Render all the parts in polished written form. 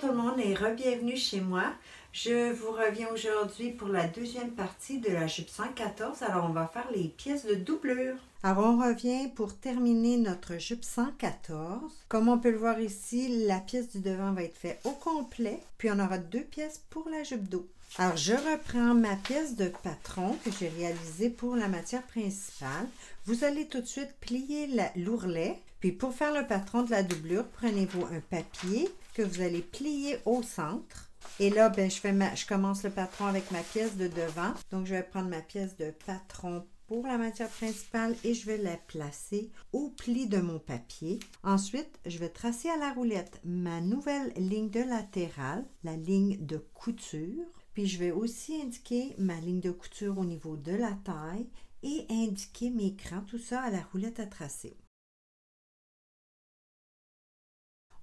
tout le monde et re-bienvenue chez moi. Je vous reviens aujourd'hui pour la deuxième partie de la jupe 114. Alors on va faire les pièces de doublure. Alors on revient pour terminer notre jupe 114. Comme on peut le voir ici, la pièce du devant va être faite au complet. Puis on aura deux pièces pour la jupe dos. Alors je reprends ma pièce de patron que j'ai réalisée pour la matière principale. Vous allez tout de suite plier l'ourlet. Puis pour faire le patron de la doublure, prenez-vous un papier que vous allez plier au centre. Et là, je commence le patron avec ma pièce de devant. Donc, je vais prendre ma pièce de patron pour la matière principale et je vais la placer au pli de mon papier. Ensuite, je vais tracer à la roulette ma nouvelle ligne de latérale, la ligne de couture. Puis, je vais aussi indiquer ma ligne de couture au niveau de la taille et indiquer mes crans, tout ça à la roulette à tracer.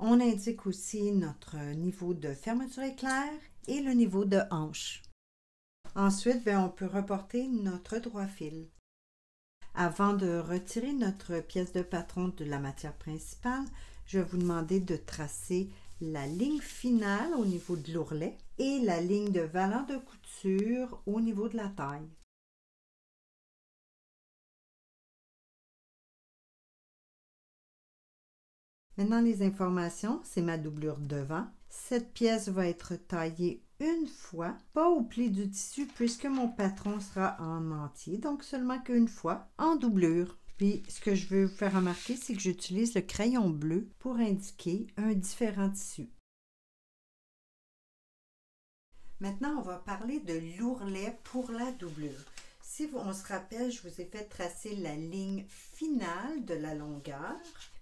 On indique aussi notre niveau de fermeture éclair et le niveau de hanche. Ensuite, on peut reporter notre droit fil. Avant de retirer notre pièce de patron de la matière principale, je vais vous demander de tracer la ligne finale au niveau de l'ourlet et la ligne de valeur de couture au niveau de la taille. Maintenant, les informations, c'est ma doublure devant. Cette pièce va être taillée une fois, pas au pli du tissu puisque mon patron sera en entier, donc seulement qu'une fois en doublure. Puis, ce que je veux vous faire remarquer, c'est que j'utilise le crayon bleu pour indiquer un différent tissu. Maintenant, on va parler de l'ourlet pour la doublure. Si on se rappelle, je vous ai fait tracer la ligne finale de la longueur.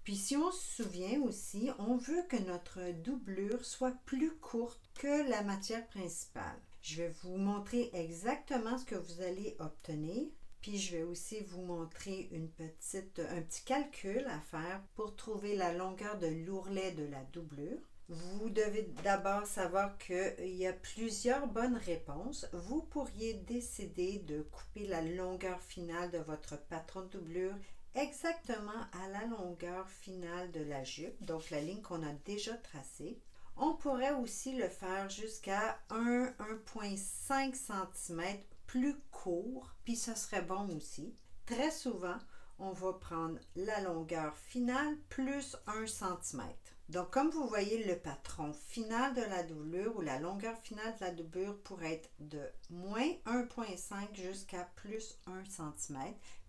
Puis si on se souvient aussi, on veut que notre doublure soit plus courte que la matière principale. Je vais vous montrer exactement ce que vous allez obtenir. Puis je vais aussi vous montrer un petit calcul à faire pour trouver la longueur de l'ourlet de la doublure. Vous devez d'abord savoir qu'il y a plusieurs bonnes réponses. Vous pourriez décider de couper la longueur finale de votre patron de doublure exactement à la longueur finale de la jupe, donc la ligne qu'on a déjà tracée. On pourrait aussi le faire jusqu'à 1,5 cm plus court, puis ça serait bon aussi. Très souvent, on va prendre la longueur finale plus 1 cm. Donc, comme vous voyez, le patron final de la doublure ou la longueur finale de la doublure pourrait être de moins 1,5 jusqu'à plus 1 cm.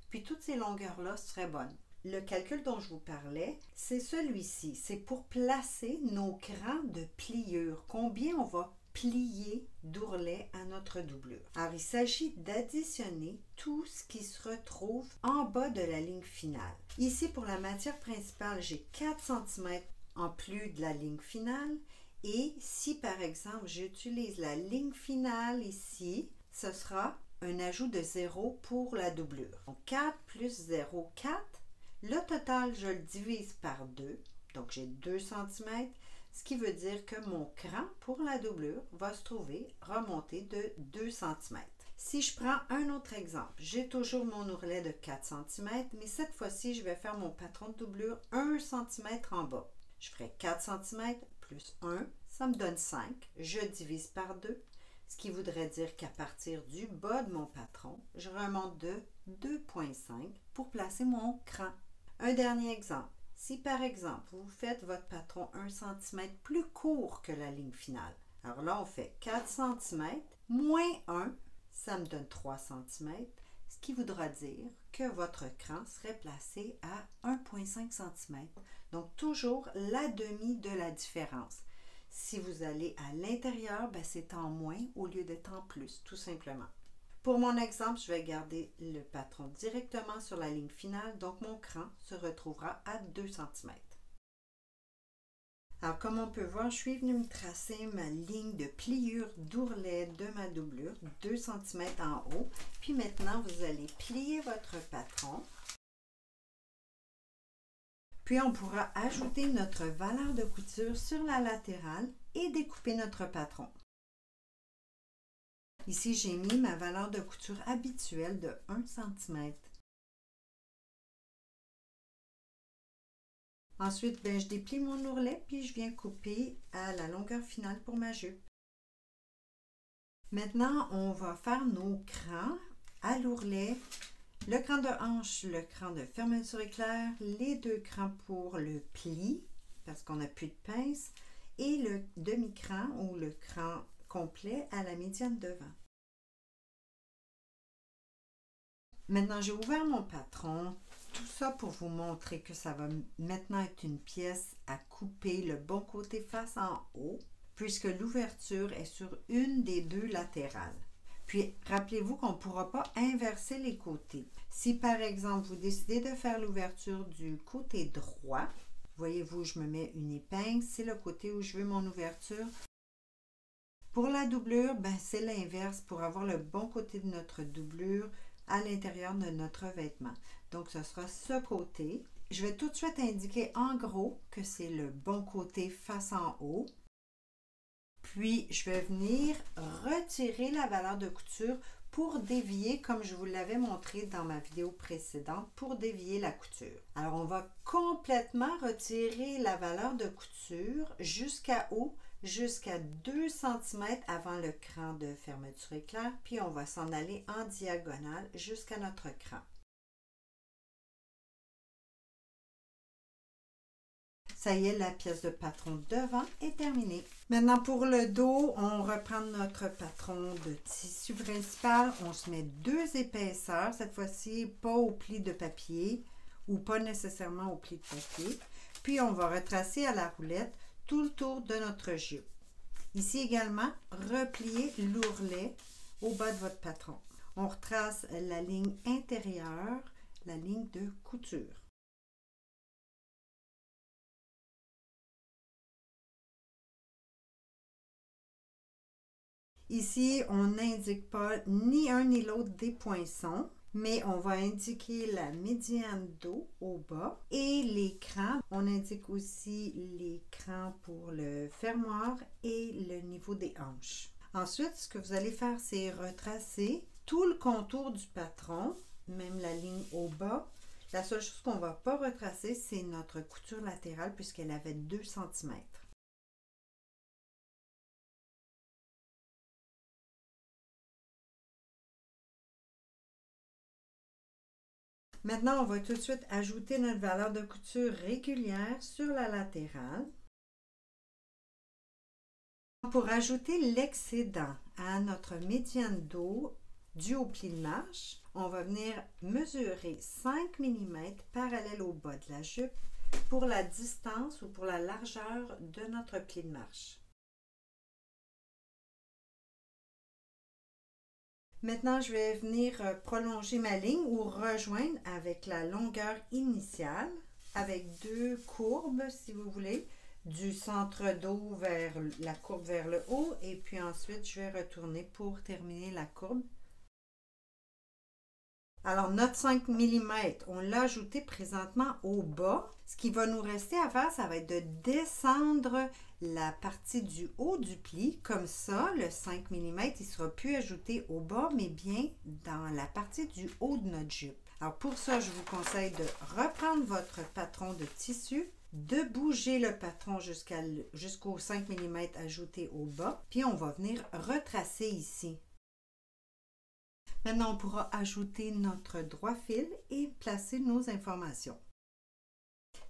Puis toutes ces longueurs-là seraient bonnes. Le calcul dont je vous parlais, c'est celui-ci. C'est pour placer nos crans de pliure. Combien on va plier d'ourlet à notre doublure. Alors, il s'agit d'additionner tout ce qui se retrouve en bas de la ligne finale. Ici, pour la matière principale, j'ai 4 cm en plus de la ligne finale. Et si, par exemple, j'utilise la ligne finale ici, ce sera un ajout de 0 pour la doublure. Donc 4 plus 0, 4. Le total, je le divise par 2. Donc j'ai 2 cm, ce qui veut dire que mon cran pour la doublure va se trouver remonté de 2 cm. Si je prends un autre exemple, j'ai toujours mon ourlet de 4 cm, mais cette fois-ci, je vais faire mon patron de doublure 1 cm en bas. Je ferai 4 cm plus 1, ça me donne 5. Je divise par 2. Ce qui voudrait dire qu'à partir du bas de mon patron, je remonte de 2,5 pour placer mon cran. Un dernier exemple. Si par exemple, vous faites votre patron 1 cm plus court que la ligne finale, alors là, on fait 4 cm moins 1, ça me donne 3 cm, ce qui voudra dire que votre cran serait placé à 1,5 cm. Donc, toujours la demi de la différence. Si vous allez à l'intérieur, c'est en moins au lieu d'être en plus, tout simplement. Pour mon exemple, je vais garder le patron directement sur la ligne finale, donc mon cran se retrouvera à 2 cm. Alors, comme on peut voir, je suis venue me tracer ma ligne de pliure d'ourlet de ma doublure, 2 cm en haut. Puis maintenant, vous allez plier votre patron. Puis on pourra ajouter notre valeur de couture sur la latérale et découper notre patron. Ici, j'ai mis ma valeur de couture habituelle de 1 cm. Ensuite, ben, je déplie mon ourlet puis je viens couper à la longueur finale pour ma jupe. Maintenant, on va faire nos crans à l'ourlet, le cran de hanche, le cran de fermeture éclair, les deux crans pour le pli parce qu'on n'a plus de pince et le demi-cran ou le cran complet à la médiane devant. Maintenant, j'ai ouvert mon patron. Tout ça pour vous montrer que ça va maintenant être une pièce à couper le bon côté face en haut, puisque l'ouverture est sur une des deux latérales. Puis, rappelez-vous qu'on ne pourra pas inverser les côtés. Si, par exemple, vous décidez de faire l'ouverture du côté droit, voyez-vous, je me mets une épingle, c'est le côté où je veux mon ouverture. Pour la doublure, ben, c'est l'inverse pour avoir le bon côté de notre doublure à l'intérieur de notre vêtement. Donc, ce sera ce côté. Je vais tout de suite indiquer en gros que c'est le bon côté face en haut. Puis, je vais venir retirer la valeur de couture pour dévier, comme je vous l'avais montré dans ma vidéo précédente, pour dévier la couture. Alors, on va complètement retirer la valeur de couture jusqu'à où? Jusqu'à 2 cm avant le cran de fermeture éclair, puis on va s'en aller en diagonale jusqu'à notre cran. Ça y est, la pièce de patron devant est terminée. Maintenant, pour le dos, on reprend notre patron de tissu principal. On se met 2 épaisseurs, cette fois-ci pas au pli de papier ou pas nécessairement au pli de papier. Puis, on va retracer à la roulette tout le tour de notre jupe. Ici également, repliez l'ourlet au bas de votre patron. On retrace la ligne intérieure, la ligne de couture. Ici, on n'indique pas ni un ni l'autre des poinçons, mais on va indiquer la médiane dos au bas et les crans. On indique aussi les crans pour le fermoir et le niveau des hanches. Ensuite, ce que vous allez faire, c'est retracer tout le contour du patron, même la ligne au bas. La seule chose qu'on ne va pas retracer, c'est notre couture latérale puisqu'elle avait 2 cm. Maintenant, on va tout de suite ajouter notre valeur de couture régulière sur la latérale. Pour ajouter l'excédent à notre médiane dos dû au pli de marche, on va venir mesurer 5 mm parallèle au bas de la jupe pour la distance ou pour la largeur de notre pli de marche. Maintenant, je vais venir prolonger ma ligne ou rejoindre avec la longueur initiale avec 2 courbes, si vous voulez, du centre dos vers la courbe vers le haut et puis ensuite, je vais retourner pour terminer la courbe. Alors, notre 5 mm, on l'a ajouté présentement au bas. Ce qui va nous rester à faire, ça va être de descendre la partie du haut du pli. Comme ça, le 5 mm, il ne sera plus ajouté au bas, mais bien dans la partie du haut de notre jupe. Alors, pour ça, je vous conseille de reprendre votre patron de tissu, de bouger le patron jusqu'au 5 mm ajouté au bas, puis on va venir retracer ici. Maintenant, on pourra ajouter notre droit fil et placer nos informations.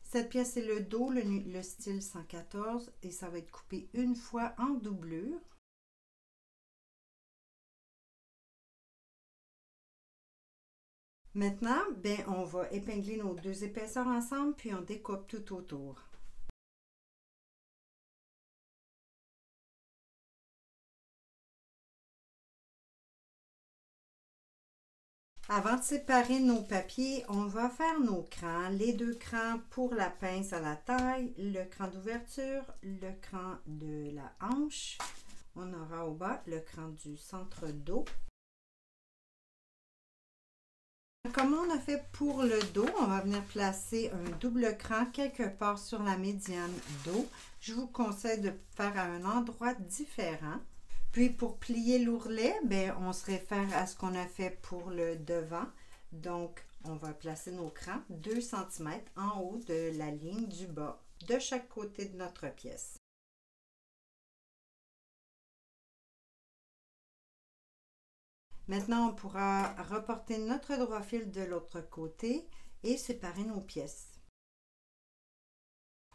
Cette pièce est le dos, le style 114 et ça va être coupé une fois en doublure. Maintenant, on va épingler nos 2 épaisseurs ensemble puis on découpe tout autour. Avant de séparer nos papiers, on va faire nos crans. Les 2 crans pour la pince à la taille, le cran d'ouverture, le cran de la hanche. On aura au bas le cran du centre dos. Comme on a fait pour le dos, on va venir placer un double cran quelque part sur la médiane dos. Je vous conseille de faire à un endroit différent. Puis pour plier l'ourlet, on se réfère à ce qu'on a fait pour le devant. Donc, on va placer nos crans 2 cm en haut de la ligne du bas de chaque côté de notre pièce. Maintenant, on pourra reporter notre droit fil de l'autre côté et séparer nos pièces.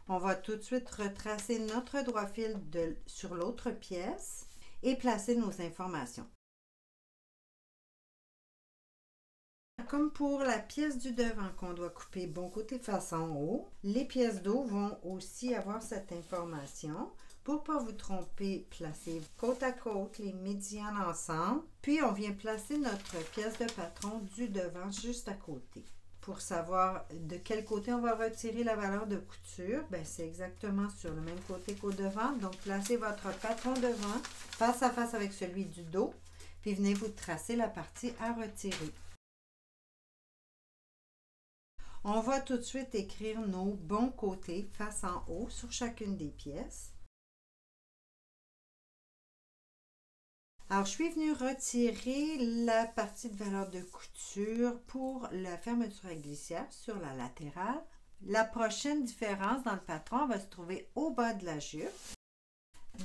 On va tout de suite retracer notre droit fil sur l'autre pièce et placer nos informations. Comme pour la pièce du devant qu'on doit couper bon côté face en haut, les pièces dos vont aussi avoir cette information. Pour ne pas vous tromper, placez côte à côte les médianes ensemble, puis on vient placer notre pièce de patron du devant juste à côté. Pour savoir de quel côté on va retirer la valeur de couture, c'est exactement sur le même côté qu'au devant. Donc, placez votre patron devant, face à face avec celui du dos, puis venez vous tracer la partie à retirer. On va tout de suite écrire nos bons côtés face en haut sur chacune des pièces. Alors, je suis venue retirer la partie de valeur de couture pour la fermeture à glissière sur la latérale. La prochaine différence dans le patron va se trouver au bas de la jupe,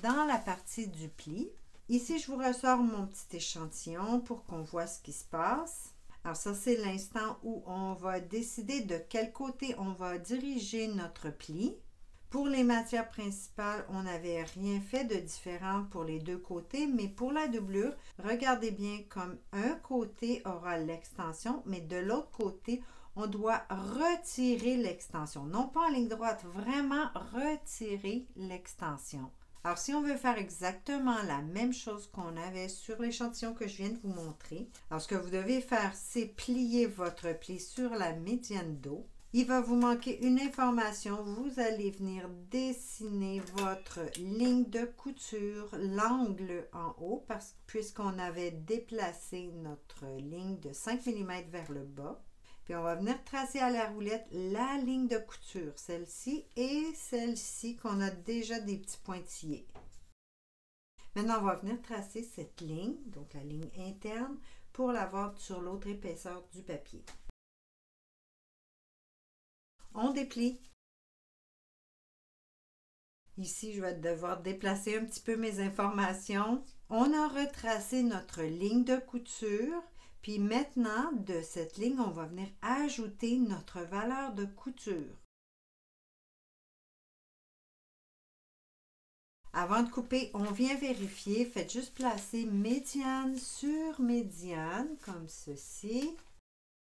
dans la partie du pli. Ici, je vous ressors mon petit échantillon pour qu'on voit ce qui se passe. Alors ça, c'est l'instant où on va décider de quel côté on va diriger notre pli. Pour les matières principales, on n'avait rien fait de différent pour les deux côtés, mais pour la doublure, regardez bien comme un côté aura l'extension, mais de l'autre côté, on doit retirer l'extension. Non pas en ligne droite, vraiment retirer l'extension. Alors, si on veut faire exactement la même chose qu'on avait sur l'échantillon que je viens de vous montrer, alors ce que vous devez faire, c'est plier votre pli sur la médiane dos. Il va vous manquer une information. Vous allez venir dessiner votre ligne de couture, l'angle en haut, puisqu'on avait déplacé notre ligne de 5 mm vers le bas. Puis on va venir tracer à la roulette la ligne de couture, celle-ci et celle-ci qu'on a déjà des petits pointillés. Maintenant, on va venir tracer cette ligne, donc la ligne interne, pour l'avoir sur l'autre épaisseur du papier. On déplie. Ici, je vais devoir déplacer un petit peu mes informations. On a retracé notre ligne de couture. Puis maintenant, de cette ligne, on va venir ajouter notre valeur de couture. Avant de couper, on vient vérifier. Faites juste placer médiane sur médiane, comme ceci.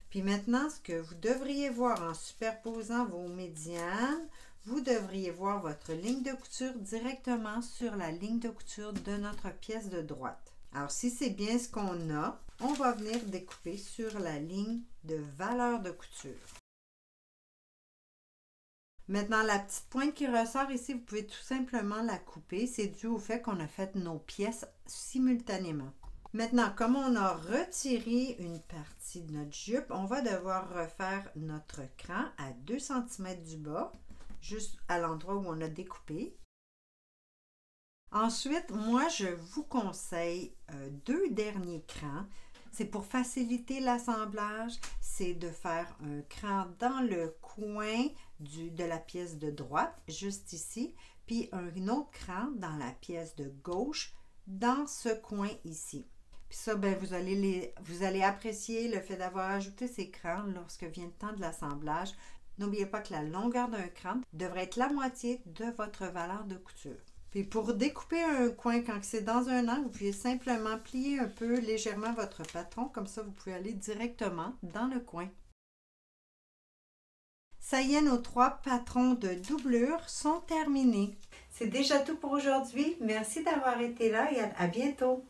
Puis maintenant, ce que vous devriez voir en superposant vos médianes, vous devriez voir votre ligne de couture directement sur la ligne de couture de notre pièce de droite. Alors, si c'est bien ce qu'on a, on va venir découper sur la ligne de valeur de couture. Maintenant, la petite pointe qui ressort ici, vous pouvez tout simplement la couper. C'est dû au fait qu'on a fait nos pièces simultanément. Maintenant, comme on a retiré une partie de notre jupe, on va devoir refaire notre cran à 2 cm du bas, juste à l'endroit où on a découpé. Ensuite, moi, je vous conseille 2 derniers crans. C'est pour faciliter l'assemblage, c'est de faire un cran dans le coin de la pièce de droite, juste ici, puis un autre cran dans la pièce de gauche, dans ce coin ici. Puis ça, vous allez apprécier le fait d'avoir ajouté ces crans lorsque vient le temps de l'assemblage. N'oubliez pas que la longueur d'un cran devrait être la moitié de votre valeur de couture. Puis pour découper un coin, quand c'est dans un angle, vous pouvez simplement plier un peu légèrement votre patron. Comme ça, vous pouvez aller directement dans le coin. Ça y est, nos 3 patrons de doublure sont terminés. C'est déjà tout pour aujourd'hui. Merci d'avoir été là et à bientôt.